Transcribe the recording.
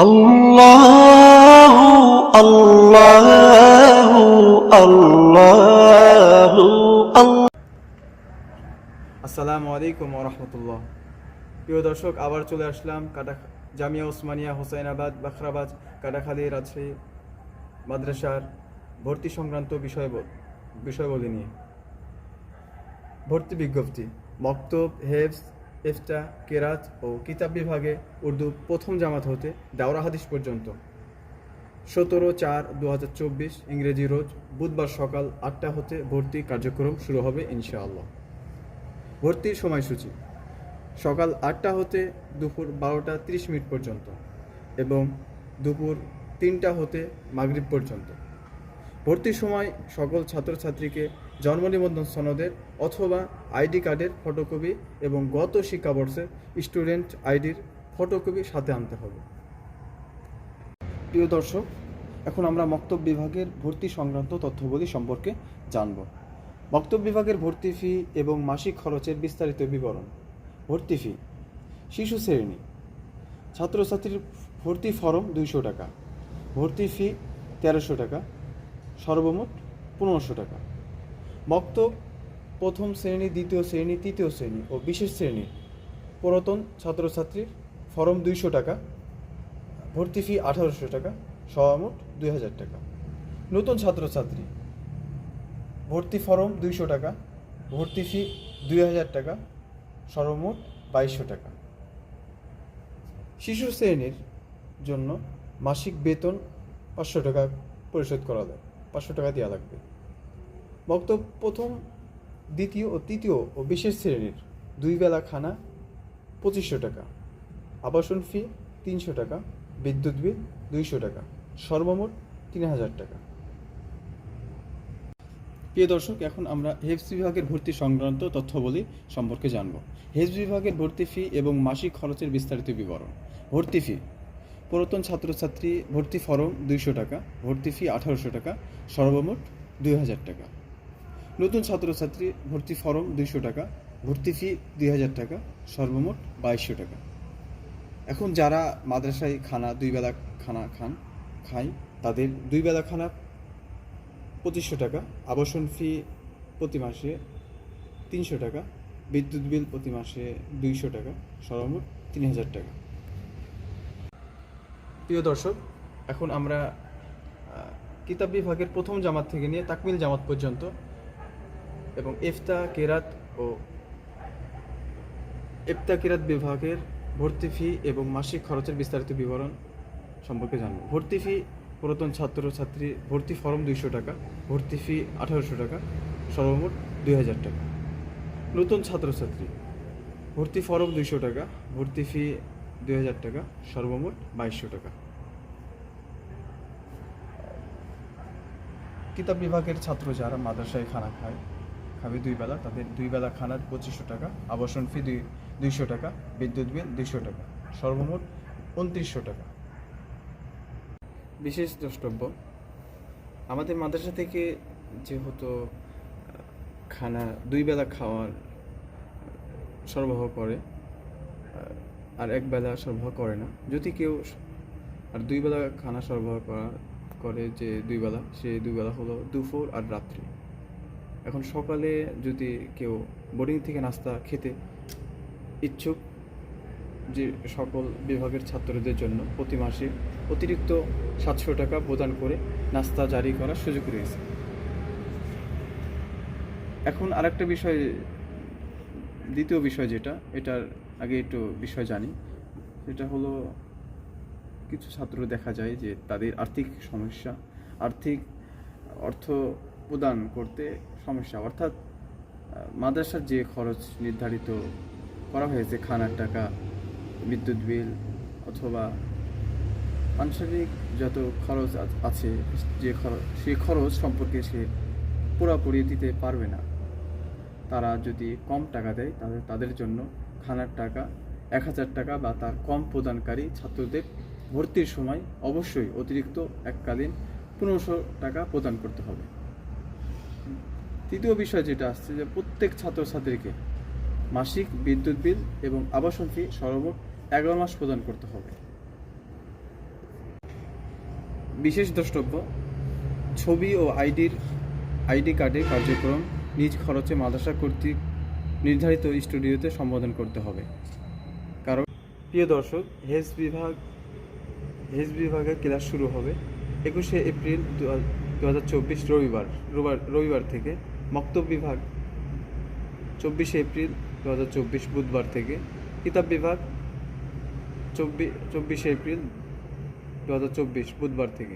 আল্লাহু আল্লাহু আল্লাহু আল্লাহ। আসসালামু আলাইকুম রহমতুল্লাহ। প্রিয় দর্শক, আবার চলে আসলাম জামিয়া ওসমানিয়া হোসাইনাবাদ বাখরাবাদ কাটাখালী রাজশাহী মাদ্রাসার ভর্তি সংক্রান্ত বিষয়বলি নিয়ে। ভর্তি বিজ্ঞপ্তি: মক্তব, হেফজ, ইফতা, কেরাত ও কিতাব বিভাগে উর্দু প্রথম জামাত হতে দাওরা হাদিস পর্যন্ত 17/4/2024 ইংরেজি রোজ বুধবার সকাল 8টা হতে ভর্তি কার্যক্রম শুরু হবে ইনশাআল্লাহ। ভর্তির সময়সূচি: সকাল 8টা হতে দুপুর 12টা 30 মিনিট পর্যন্ত এবং দুপুর 3টা হতে মাগরিব পর্যন্ত। ভর্তির সময় সকল ছাত্রছাত্রীকে জন্ম নিবন্ধন সনদের অথবা আইডি কার্ডের ফটোকপি এবং গত শিক্ষাবর্ষের স্টুডেন্ট আইডির ফটোকপি সাথে আনতে হবে। প্রিয় দর্শক, এখন আমরা মক্তব বিভাগের ভর্তি সংক্রান্ত তথ্যবলী সম্পর্কে জানব। মক্তব বিভাগের ভর্তি ফি এবং মাসিক খরচের বিস্তারিত বিবরণ। ভর্তি ফি: শিশু শ্রেণী ছাত্রছাত্রীর ভর্তি ফরম 200 টাকা, ভর্তি ফি 1300 টাকা, সর্বমোট 1500 টাকা। মক্তব প্রথম শ্রেণী, দ্বিতীয় শ্রেণী, তৃতীয় শ্রেণী ও বিশেষ শ্রেণীর পুরাতন ছাত্রছাত্রীর ফরম 200 টাকা, ভর্তি ফি 1800 টাকা, সর্বমোট 2000 টাকা। নতুন ছাত্রছাত্রী ভর্তি ফরম 200 টাকা, ভর্তি ফি 2000 টাকা, সর্বমোট 2200 টাকা। শিশু শ্রেণীর জন্য মাসিক বেতন 500 টাকা পরিশোধ করা যায়, 500 টাকা দেওয়া লাগবে। মক্তব প্রথম, দ্বিতীয় ও তৃতীয় ও বিশেষ শ্রেণীর 2 বেলা খানা 2500 টাকা, আবাসন ফি 300 টাকা, বিদ্যুৎ বিল 200 টাকা, সর্বমোট 3000 টাকা। প্রিয় দর্শক, এখন আমরা হেফজ বিভাগের ভর্তি সংক্রান্ত তথ্যবলী সম্পর্কে জানব। হেফজ বিভাগের ভর্তি ফি এবং মাসিক খরচের বিস্তারিত বিবরণ। ভর্তি ফি: পুরাতন ছাত্রছাত্রী ভর্তি ফরম 200 টাকা, ভর্তি ফি 1800 টাকা, সর্বমোট 2000 টাকা। নতুন ছাত্রছাত্রী ভর্তি ফরম 200 টাকা, ভর্তি ফি 2000 টাকা, সর্বমোট 2200 টাকা। এখন যারা মাদ্রাসায় 2 বেলা খানা খায় তাদের 2 বেলা খানা 2500 টাকা, আবাসন ফি প্রতি মাসে 300 টাকা, বিদ্যুৎ বিল প্রতি মাসে 200 টাকা, সর্বমোট 3000 টাকা। প্রিয় দর্শক, এখন আমরা কিতাব বিভাগের প্রথম জামাত থেকে নিয়ে তাকমিল জামাত পর্যন্ত এবং ইফতা কেরাত বিভাগের ভর্তি ফি এবং মাসিক খরচের বিস্তারিত বিবরণ সম্পর্কে জানব। ভর্তি ফি: পুরাতন ছাত্রছাত্রী ভর্তি ফরম 200 টাকা, ভর্তি ফি 1800 টাকা, সর্বমোট 2000 টাকা। নতুন ছাত্রছাত্রী ভর্তি ফরম 200 টাকা, ভর্তি ফি 2000 টাকা, সর্বমোট 2200 টাকা। কিতাব বিভাগের ছাত্র যারা মাদ্রাসায় খাবে 2 বেলা, তাদের 2 বেলা খানার 2500 টাকা, আবাসন ফি 200 টাকা, বিদ্যুৎ বিল 200 টাকা, সর্বমোট 2900 টাকা। বিশেষ দ্রষ্টব্য: আমাদের মাদ্রাসা থেকে যেহেতু খানা 2 বেলা খাওয়ার সরবরাহ করে আর 1 বেলা সরবরাহ করে না, যদি কেউ আর 2 বেলা খানা সরবরাহ করে যে 2 বেলা, সে 2 বেলা হলো দুপুর আর রাত্রি। এখন সকালে যদি কেউ বোর্ডিং থেকে নাস্তা খেতে ইচ্ছুক, যে সকল বিভাগের ছাত্রদের জন্য প্রতি মাসে অতিরিক্ত 700 টাকা প্রদান করে নাস্তা জারি করার সুযোগ রয়েছে। এখন আরেকটা বিষয়, দ্বিতীয় বিষয় যেটা, এটার আগে একটু বিষয় জানি, সেটা হলো কিছু ছাত্র দেখা যায় যে তাদের আর্থিক সমস্যা, অর্থ প্রদান করতে সমস্যা, অর্থাৎ মাদ্রাসার যে খরচ নির্ধারিত করা হয়েছে, খানার টাকা, বিদ্যুৎ বিল অথবা আনুষঙ্গিক যত খরচ আছে, সেই খরচ সম্পর্কে সে পুরোপুরি দিতে পারবে না। তারা যদি কম টাকা দেয় তাহলে তাদের জন্য খানার টাকা 1000 টাকা বা তার কম প্রদানকারী ছাত্রদের ভর্তির সময় অবশ্যই অতিরিক্ত এককালীন 1500 টাকা প্রদান করতে হবে। তৃতীয় বিষয় যেটা আসছে, যে প্রত্যেক ছাত্রছাত্রীকে মাসিক বিদ্যুৎ বিল এবং আবাসন ফি সর্বমোট 11 মাস প্রদান করতে হবে। বিশেষ দ্রষ্টব্য, ছবি ও আইডি কার্ডের কার্যক্রম নিজ খরচে মাদ্রাসা কর্তৃক নির্ধারিত স্টুডিওতে সম্বোধন করতে হবে। কারণ প্রিয় দর্শক, হেজ বিভাগের ক্লাস শুরু হবে 21শে এপ্রিল 2024 রবিবার থেকে। মক্তব বিভাগ 24শে এপ্রিল 2024 বুধবার থেকে। কিতাব বিভাগ 24শে এপ্রিল 2024 বুধবার থেকে।